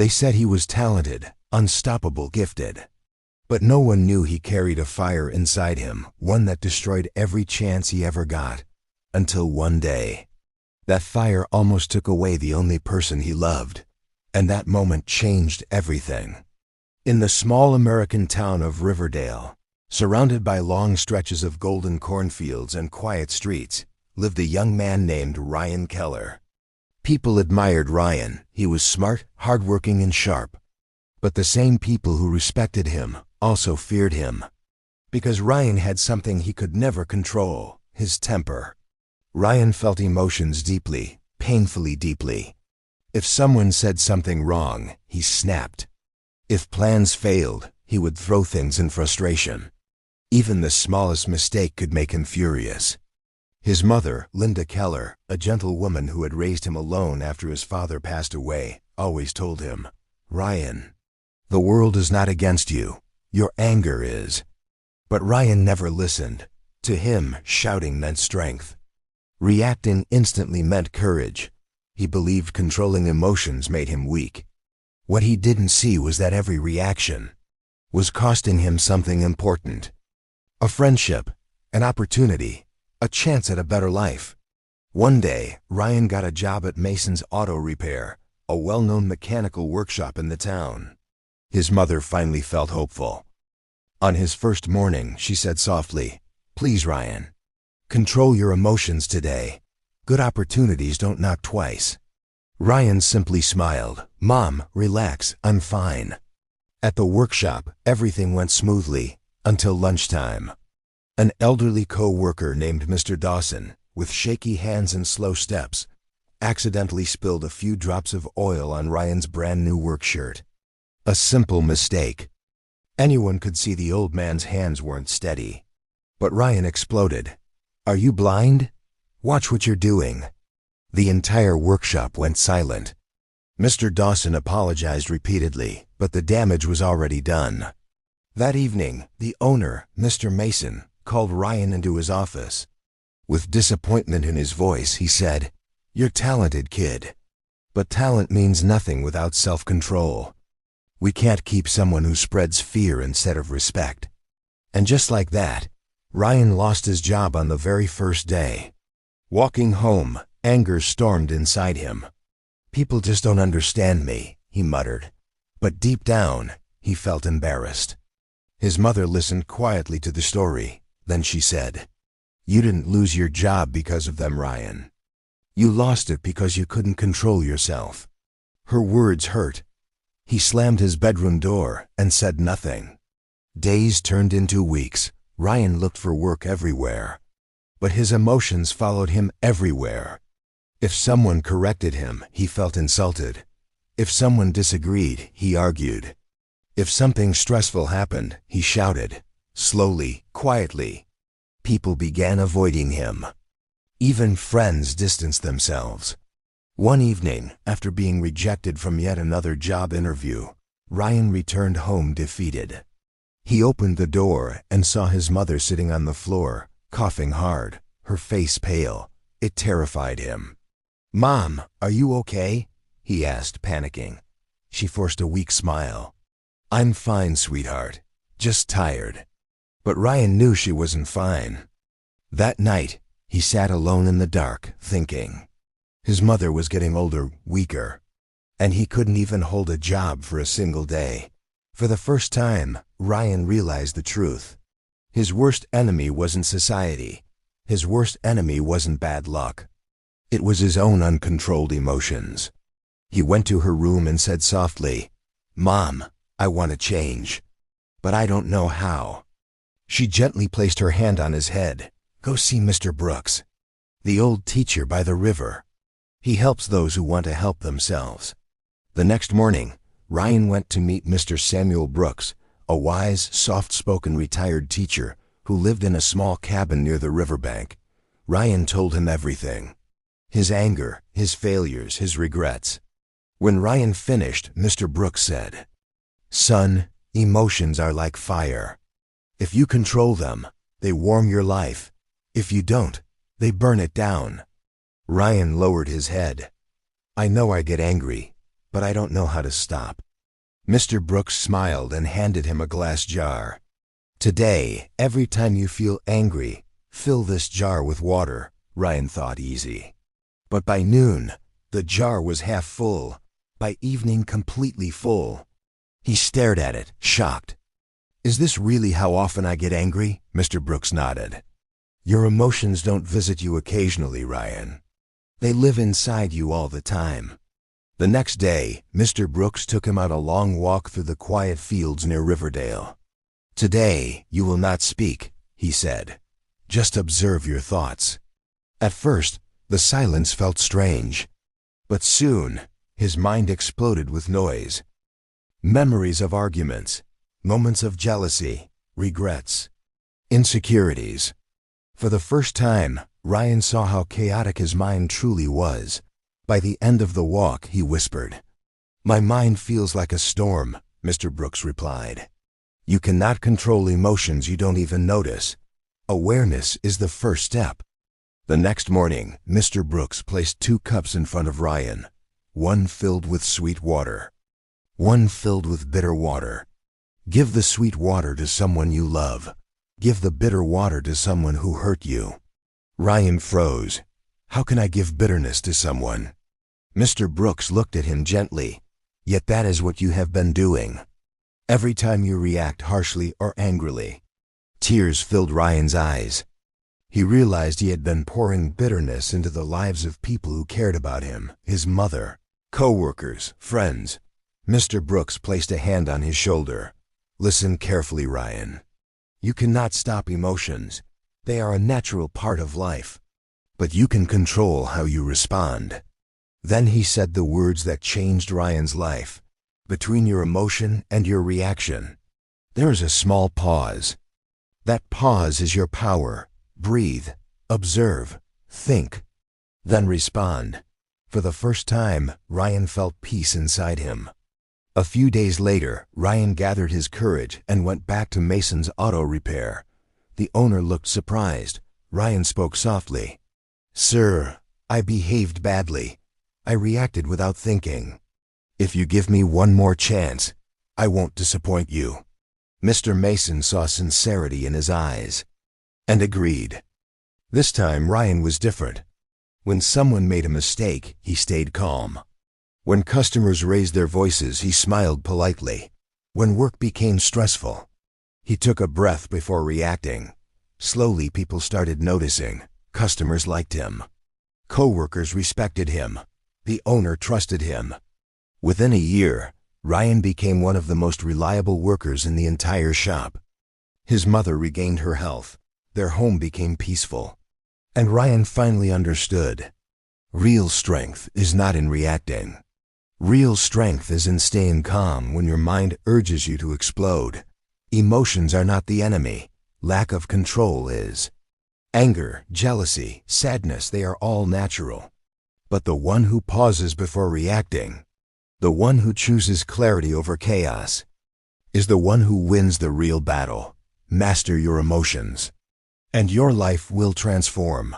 They said he was talented, unstoppable, gifted. But no one knew he carried a fire inside him, one that destroyed every chance he ever got. Until one day, that fire almost took away the only person he loved. And that moment changed everything. In the small American town of Riverdale, surrounded by long stretches of golden cornfields and quiet streets, lived a young man named Ryan Keller. People admired Ryan. He was smart, hardworking, and sharp. But the same people who respected him also feared him. Because Ryan had something he could never control: his temper. Ryan felt emotions deeply, painfully deeply. If someone said something wrong, he snapped. If plans failed, he would throw things in frustration. Even the smallest mistake could make him furious. His mother, Linda Keller, a gentle woman who had raised him alone after his father passed away, always told him, "Ryan, the world is not against you. Your anger is." But Ryan never listened. To him, shouting meant strength. Reacting instantly meant courage. He believed controlling emotions made him weak. What he didn't see was that every reaction was costing him something important. A friendship, an opportunity, a chance at a better life. One day, Ryan got a job at Mason's Auto Repair, a well-known mechanical workshop in the town. His mother finally felt hopeful. On his first morning, she said softly, "Please, Ryan, control your emotions today. Good opportunities don't knock twice." Ryan simply smiled. "Mom, relax, I'm fine." At the workshop, everything went smoothly until lunchtime. An elderly co-worker named Mr. Dawson, with shaky hands and slow steps, accidentally spilled a few drops of oil on Ryan's brand new work shirt. A simple mistake. Anyone could see the old man's hands weren't steady. But Ryan exploded. "Are you blind? Watch what you're doing." The entire workshop went silent. Mr. Dawson apologized repeatedly, but the damage was already done. That evening, the owner, Mr. Mason, called Ryan into his office. With disappointment in his voice, he said, "You're talented, kid. But talent means nothing without self-control. We can't keep someone who spreads fear instead of respect." And just like that, Ryan lost his job on the very first day. Walking home, anger stormed inside him. "People just don't understand me," he muttered. But deep down, he felt embarrassed. His mother listened quietly to the story. Then she said, "You didn't lose your job because of them, Ryan. You lost it because you couldn't control yourself." Her words hurt. He slammed his bedroom door and said nothing. Days turned into weeks. Ryan looked for work everywhere. But his emotions followed him everywhere. If someone corrected him, he felt insulted. If someone disagreed, he argued. If something stressful happened, he shouted. Slowly, quietly, people began avoiding him. Even friends distanced themselves. One evening, after being rejected from yet another job interview, Ryan returned home defeated. He opened the door and saw his mother sitting on the floor, coughing hard, her face pale. It terrified him. "Mom, are you okay?" he asked, panicking. She forced a weak smile. "I'm fine, sweetheart. Just tired." But Ryan knew she wasn't fine. That night, he sat alone in the dark, thinking. His mother was getting older, weaker, and he couldn't even hold a job for a single day. For the first time, Ryan realized the truth. His worst enemy wasn't society. His worst enemy wasn't bad luck. It was his own uncontrolled emotions. He went to her room and said softly, "Mom, I want to change, but I don't know how." She gently placed her hand on his head. "Go see Mr. Brooks, the old teacher by the river. He helps those who want to help themselves." The next morning, Ryan went to meet Mr. Samuel Brooks, a wise, soft-spoken retired teacher who lived in a small cabin near the riverbank. Ryan told him everything. His anger, his failures, his regrets. When Ryan finished, Mr. Brooks said, "Son, emotions are like fire. If you control them, they warm your life. If you don't, they burn it down." Ryan lowered his head. "I know I get angry, but I don't know how to stop. Mr. Brooks smiled and handed him a glass jar. Today, every time you feel angry, fill this jar with water, Ryan thought. Easy. But by noon, the jar was half full. By evening, completely full. He stared at it, shocked. Is this really how often I get angry? Mr. Brooks nodded. Your emotions don't visit you occasionally, Ryan. They live inside you all the time. The next day, Mr. Brooks took him out a long walk through the quiet fields near Riverdale. Today, you will not speak, he said. Just observe your thoughts. At first, the silence felt strange. But soon, his mind exploded with noise. Memories of arguments, moments of jealousy, regrets, insecurities. For the first time, Ryan saw how chaotic his mind truly was. By the end of the walk, he whispered, My mind feels like a storm, Mr. Brooks replied. You cannot control emotions you don't even notice. Awareness is the first step. The next morning, Mr. Brooks placed 2 cups in front of Ryan, one filled with sweet water, one filled with bitter water. Give the sweet water to someone you love. Give the bitter water to someone who hurt you. Ryan froze. How can I give bitterness to someone? Mr. Brooks looked at him gently. Yet that is what you have been doing. Every time you react harshly or angrily. Tears filled Ryan's eyes. He realized he had been pouring bitterness into the lives of people who cared about him, his mother, co-workers, friends. Mr. Brooks placed a hand on his shoulder. Listen carefully, Ryan. You cannot stop emotions. They are a natural part of life. But you can control how you respond. Then he said the words that changed Ryan's life. Between your emotion and your reaction, there is a small pause. That pause is your power. Breathe, observe, think, then respond. For the first time, Ryan felt peace inside him. A few days later, Ryan gathered his courage and went back to Mason's auto repair. The owner looked surprised. Ryan spoke softly. Sir, I behaved badly. I reacted without thinking. If you give me one more chance, I won't disappoint you. Mr. Mason saw sincerity in his eyes and agreed. This time, Ryan was different. When someone made a mistake, he stayed calm. When customers raised their voices, he smiled politely. When work became stressful, he took a breath before reacting. Slowly, people started noticing. Customers liked him. Co-workers respected him. The owner trusted him. Within a year, Ryan became one of the most reliable workers in the entire shop. His mother regained her health. Their home became peaceful. And Ryan finally understood. Real strength is not in reacting. Real strength is in staying calm when your mind urges you to explode. Emotions are not the enemy. Lack of control is. Anger, jealousy, sadness, they are all natural. But the one who pauses before reacting, the one who chooses clarity over chaos, is the one who wins the real battle. Master your emotions, and your life will transform.